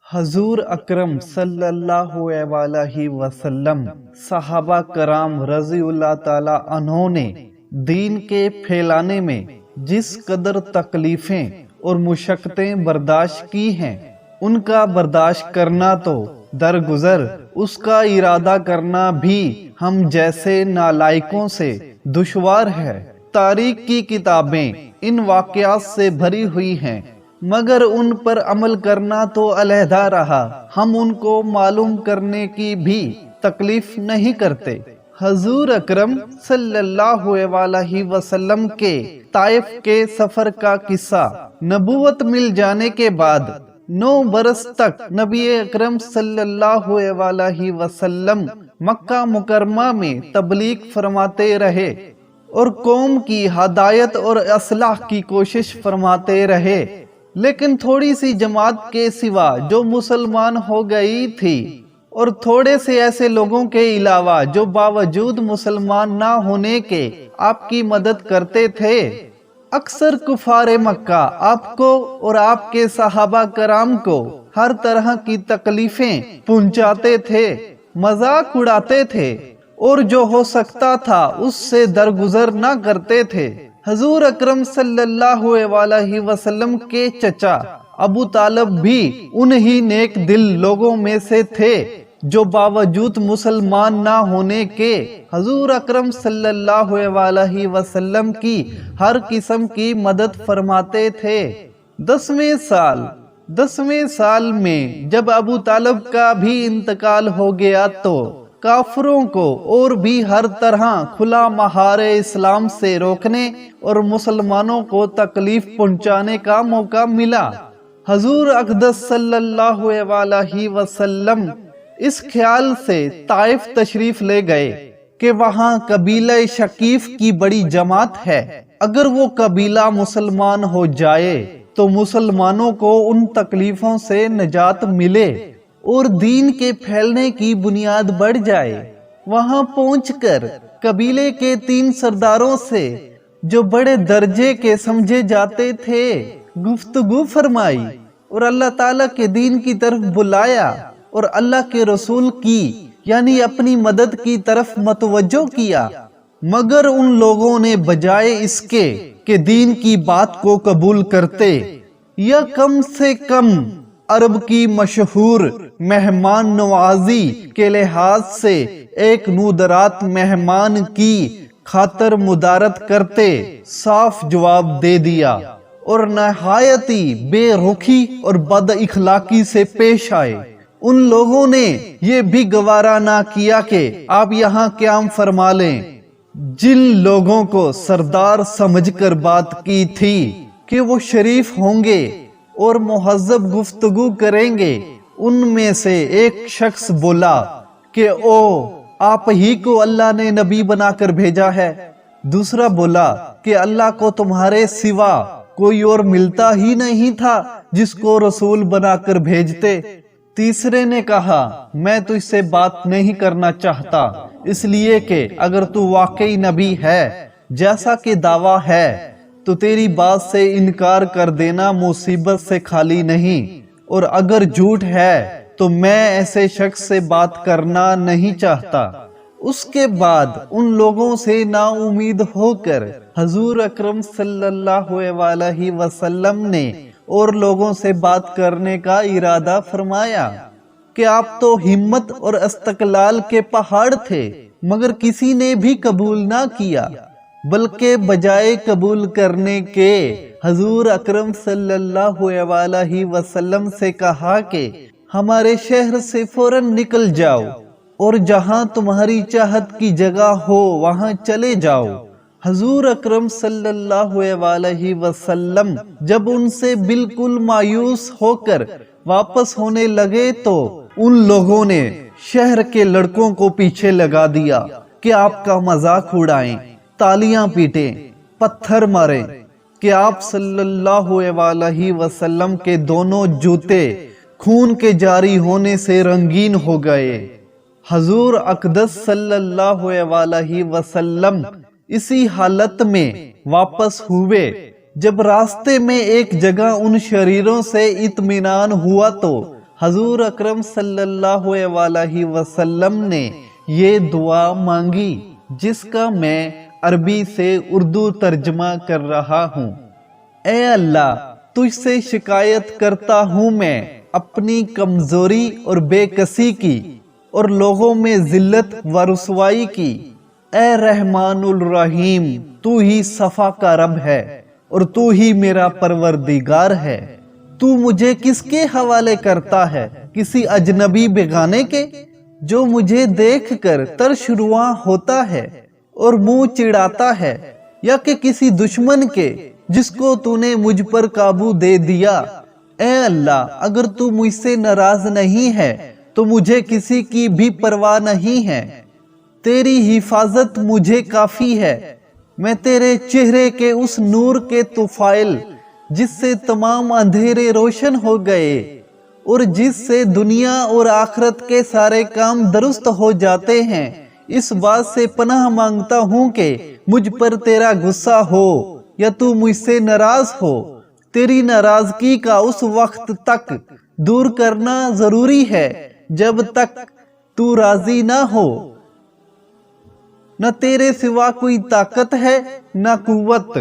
حضور اکرم صلی اللہ علیہ وسلم صحابہ کرام رضی اللہ تعالی عنہ نے دین کے پھیلانے میں جس قدر تکلیفیں اور مشقتیں برداشت کی ہیں، ان کا برداشت کرنا تو درگزر، اس کا ارادہ کرنا بھی ہم جیسے نالائقوں سے دشوار ہے۔ تاریخ کی کتابیں ان واقعات سے بھری ہوئی ہیں، مگر ان پر عمل کرنا تو علیحدہ رہا، ہم ان کو معلوم کرنے کی بھی تکلیف نہیں کرتے۔ حضور اکرم صلی اللہ علیہ وسلم کے طائف کے سفر کا قصہ۔ نبوت مل جانے کے بعد 9 برس تک نبی اکرم صلی اللہ علیہ وسلم مکہ مکرمہ میں تبلیغ فرماتے رہے اور قوم کی ہدایت اور اصلاح کی کوشش فرماتے رہے، لیکن تھوڑی سی جماعت کے سوا جو مسلمان ہو گئی تھی اور تھوڑے سے ایسے لوگوں کے علاوہ جو باوجود مسلمان نہ ہونے کے آپ کی مدد کرتے تھے، اکثر کفار مکہ آپ کو اور آپ کے صحابہ کرام کو ہر طرح کی تکلیفیں پہنچاتے تھے، مذاق اڑاتے تھے اور جو ہو سکتا تھا اس سے درگزر نہ کرتے تھے۔ حضور اکرم صلی اللہ علیہ وسلم کے چچا ابو طالب بھی انہی نیک دل لوگوں میں سے تھے جو باوجود مسلمان نہ ہونے کے حضور اکرم صلی اللہ علیہ وسلم کی ہر قسم کی مدد فرماتے تھے۔ 10ویں سال میں جب ابو طالب کا بھی انتقال ہو گیا تو کافروں کو اور بھی ہر طرح کھلا مہار اسلام سے روکنے اور مسلمانوں کو تکلیف پہنچانے کا موقع ملا۔ حضور اقدس صلی اللہ علیہ وسلم اس خیال سے طائف تشریف لے گئے کہ وہاں قبیلہ شقیف کی بڑی جماعت ہے، اگر وہ قبیلہ مسلمان ہو جائے تو مسلمانوں کو ان تکلیفوں سے نجات ملے اور دین کے پھیلنے کی بنیاد بڑھ جائے۔ وہاں پہنچ کر قبیلے کے 3 سرداروں سے جو بڑے درجے کے سمجھے جاتے تھے گفتگو فرمائی اور اللہ تعالیٰ کے دین کی طرف بلایا اور اللہ کے رسول کی یعنی اپنی مدد کی طرف متوجہ کیا، مگر ان لوگوں نے بجائے اس کے کہ دین کی بات کو قبول کرتے یا کم سے کم عرب کی مشہور مہمان نوازی کے لحاظ سے ایک نودرات مہمان کی خاطر مدارت کرتے، صاف جواب دے دیا اور نہایت ہی بے رخی اور بد اخلاقی سے پیش آئے۔ ان لوگوں نے یہ بھی گوارا نہ کیا کہ آپ یہاں قیام فرما لیں۔ جن لوگوں کو سردار سمجھ کر بات کی تھی کہ وہ شریف ہوں گے اور مہذب گفتگو کریں گے، ان میں سے ایک شخص بولا کہ او آپ ہی کو اللہ نے نبی بنا کر بھیجا ہے۔ دوسرا بولا کہ اللہ کو تمہارے سوا کوئی اور ملتا ہی نہیں تھا جس کو رسول بنا کر بھیجتے۔ تیسرے نے کہا میں تو اس سے بات نہیں کرنا چاہتا، اس لیے کہ اگر تو واقعی نبی ہے جیسا کہ دعویٰ ہے تو تیری بات سے انکار کر دینا مصیبت سے خالی نہیں، اور اگر جھوٹ ہے تو میں ایسے شخص سے بات کرنا نہیں چاہتا۔ اس کے بعد ان لوگوں سے نا امید ہو کر حضور اکرم صلی اللہ علیہ وسلم نے اور لوگوں سے بات کرنے کا ارادہ فرمایا کہ آپ تو ہمت اور استقلال کے پہاڑ تھے، مگر کسی نے بھی قبول نہ کیا، بلکہ بجائے قبول کرنے کے حضور اکرم صلی اللہ علیہ وسلم سے کہا کہ ہمارے شہر سے فوراً نکل جاؤ اور جہاں تمہاری چاہت کی جگہ ہو وہاں چلے جاؤ۔ حضور اکرم صلی اللہ علیہ وسلم جب ان سے بالکل مایوس ہو کر واپس ہونے لگے تو ان لوگوں نے شہر کے لڑکوں کو پیچھے لگا دیا کہ آپ کا مذاق اڑائیں، تالیاں پیٹیں، پتھر ماریں کہ آپ صلی اللہ علیہ وسلم کے دونوں جوتے خون کے جاری ہونے سے رنگین ہو گئے۔ حضور اقدس صلی اللہ علیہ وسلم اسی حالت میں واپس ہوئے۔ جب راستے میں ایک جگہ ان شریروں سے اطمینان ہوا تو حضور اکرم صلی اللہ علیہ وسلم نے یہ دعا مانگی جس کا میں عربی سے اردو ترجمہ کر رہا ہوں۔ اے اللہ، تجھ سے شکایت کرتا ہوں میں اپنی کمزوری اور بے کسی کی اور لوگوں میں ذلت و رسوائی کی۔ اے رحمان الرحیم، تو ہی صفا کا رب ہے اور تو ہی میرا پروردگار ہے۔ تو مجھے کس کے حوالے کرتا ہے؟ کسی اجنبی بیگانے کے جو مجھے دیکھ کر ترش رواں ہوتا ہے اور منہ چڑھاتا ہے، یا کہ کسی دشمن کے جس کو تو نے مجھ پر قابو دے دیا؟ اے اللہ، اگر تو مجھ سے ناراض نہیں ہے تو مجھے کسی کی بھی پرواہ نہیں ہے۔ تیری حفاظت مجھے کافی ہے۔ میں تیرے چہرے کے اس نور کے طفیل جس سے تمام اندھیرے روشن ہو گئے اور جس سے دنیا اور آخرت کے سارے کام درست ہو جاتے ہیں، اس بات سے پناہ مانگتا ہوں کہ مجھ پر تیرا غصہ ہو یا تو مجھ سے ناراض ہو۔ تیری ناراضگی کا اس وقت تک دور کرنا ضروری ہے جب تک تو راضی نہ ہو۔ نہ تیرے سوا کوئی طاقت ہے نہ قوت۔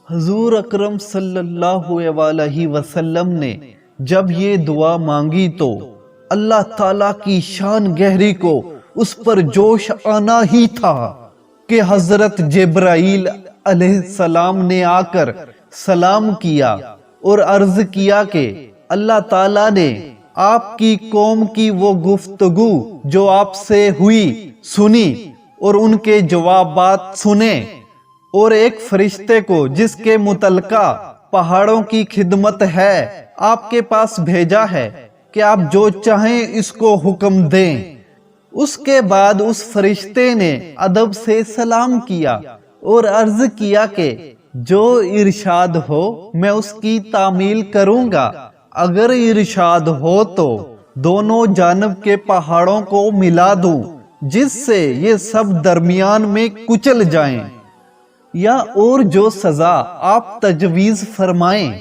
حضور اکرم صلی اللہ علیہ وسلم نے جب یہ دعا مانگی تو اللہ تعالیٰ کی شان گہری کو اس پر جوش آنا ہی تھا کہ حضرت جبرائیل علیہ السلام نے آ کر سلام کیا اور عرض کیا کہ اللہ تعالیٰ نے آپ کی قوم کی وہ گفتگو جو آپ سے ہوئی سنی اور ان کے جوابات سنے، اور ایک فرشتے کو جس کے متعلقہ پہاڑوں کی خدمت ہے آپ کے پاس بھیجا ہے کہ آپ جو چاہیں اس کو حکم دیں۔ اس کے بعد اس فرشتے نے ادب سے سلام کیا اور عرض کیا کہ جو ارشاد ہو میں اس کی تعمیل کروں گا۔ اگر ارشاد ہو تو دونوں جانب کے پہاڑوں کو ملا دوں جس سے یہ سب درمیان میں کچل جائیں، یا اور جو سزا آپ تجویز فرمائیں۔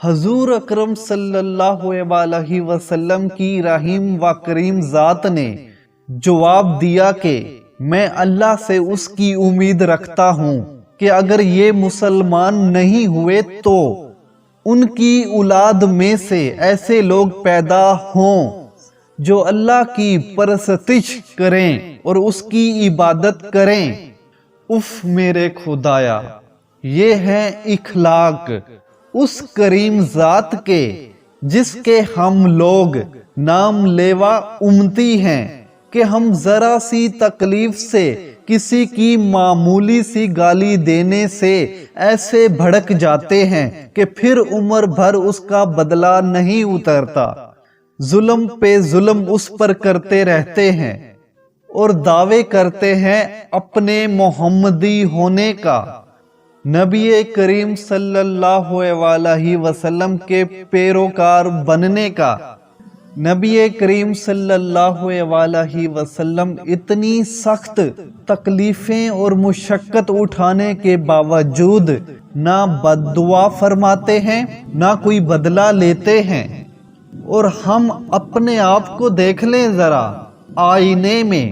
حضور اکرم صلی اللہ علیہ وسلم کی رحیم و کریم ذات نے جواب دیا کہ میں اللہ سے اس کی امید رکھتا ہوں کہ اگر یہ مسلمان نہیں ہوئے تو ان کی اولاد میں سے ایسے لوگ پیدا ہوں جو اللہ کی پرستش کریں اور اس کی عبادت کریں۔ اف میرے خدایا، یہ ہے اخلاق اس کریم ذات کے جس کے ہم لوگ نام لیوا امتی ہیں کہ ہم ذرا سی تکلیف سے کسی کی معمولی سی گالی دینے سے ایسے بھڑک جاتے ہیں کہ پھر عمر بھر اس کا بدلہ نہیں اترتا۔ ظلم پہ ظلم اس پر کرتے رہتے ہیں اور دعوے کرتے ہیں اپنے محمدی ہونے کا، نبی کریم صلی اللہ علیہ وسلم کے پیروکار بننے کا۔ نبی کریم صلی اللہ علیہ وسلم اتنی سخت تکلیفیں اور مشقت اٹھانے کے باوجود نہ بد دعا فرماتے ہیں نہ کوئی بدلہ لیتے ہیں۔ اور ہم اپنے آپ کو دیکھ لیں ذرا آئینے میں،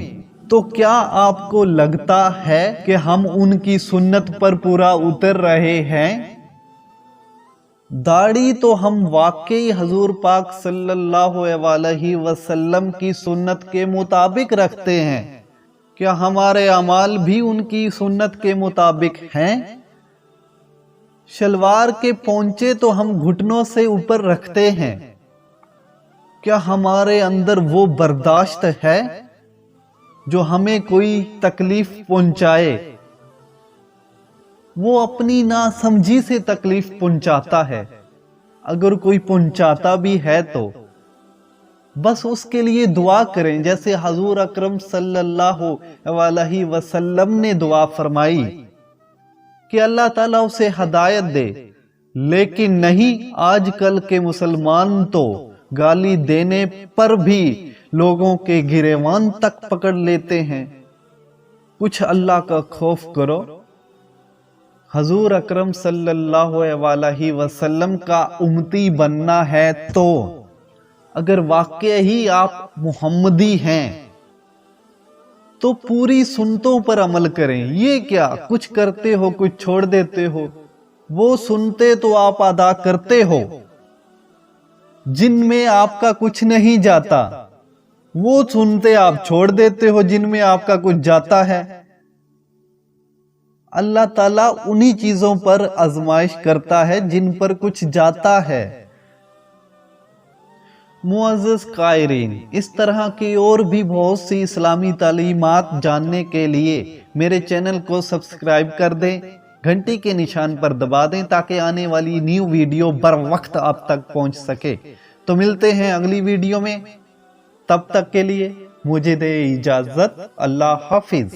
تو کیا آپ کو لگتا ہے کہ ہم ان کی سنت پر پورا اتر رہے ہیں؟ داڑھی تو ہم واقعی حضور پاک صلی اللہ علیہ وسلم کی سنت کے مطابق رکھتے ہیں۔ کیا ہمارے اعمال بھی ان کی سنت کے مطابق ہیں؟ شلوار کے پونچے تو ہم گھٹنوں سے اوپر رکھتے ہیں۔ کیا ہمارے اندر وہ برداشت ہے جو ہمیں کوئی تکلیف پہنچائے؟ وہ اپنی ناسمجھی سے تکلیف پہنچاتا ہے، اگر کوئی پہنچاتا بھی ہے تو بس اس کے لیے دعا کریں، جیسے حضور اکرم صلی اللہ علیہ وسلم نے دعا فرمائی کہ اللہ تعالیٰ اسے ہدایت دے۔ لیکن نہیں، آج کل کے مسلمان تو گالی دینے پر بھی لوگوں کے گریوان تک پکڑ لیتے ہیں۔ کچھ اللہ کا خوف کرو۔ حضور اکرم صلی اللہ علیہ وسلم کا امتی بننا ہے تو اگر واقع ہی آپ محمدی ہیں تو پوری سنتوں پر عمل کریں. یہ کیا کچھ کرتے ہو کچھ چھوڑ دیتے ہو؟ وہ سنتے تو آپ ادا کرتے ہو جن میں آپ کا کچھ نہیں جاتا، وہ سنتے آپ چھوڑ دیتے ہو جن میں آپ کا کچھ جاتا ہے. اللہ تعالیٰ انہی چیزوں پر آزمائش کرتا ہے جن پر کچھ جاتا ہے. معزز قائرین، اس طرح کی اور بھی بہت سی اسلامی تعلیمات جاننے کے لیے میرے چینل کو سبسکرائب کر دیں، گھنٹی کے نشان پر دبا دیں تاکہ آنے والی نیو ویڈیو بر وقت آپ تک پہنچ سکے. تو ملتے ہیں اگلی ویڈیو میں، تب تک کے لیے مجھے دے اجازت. اللہ حافظ.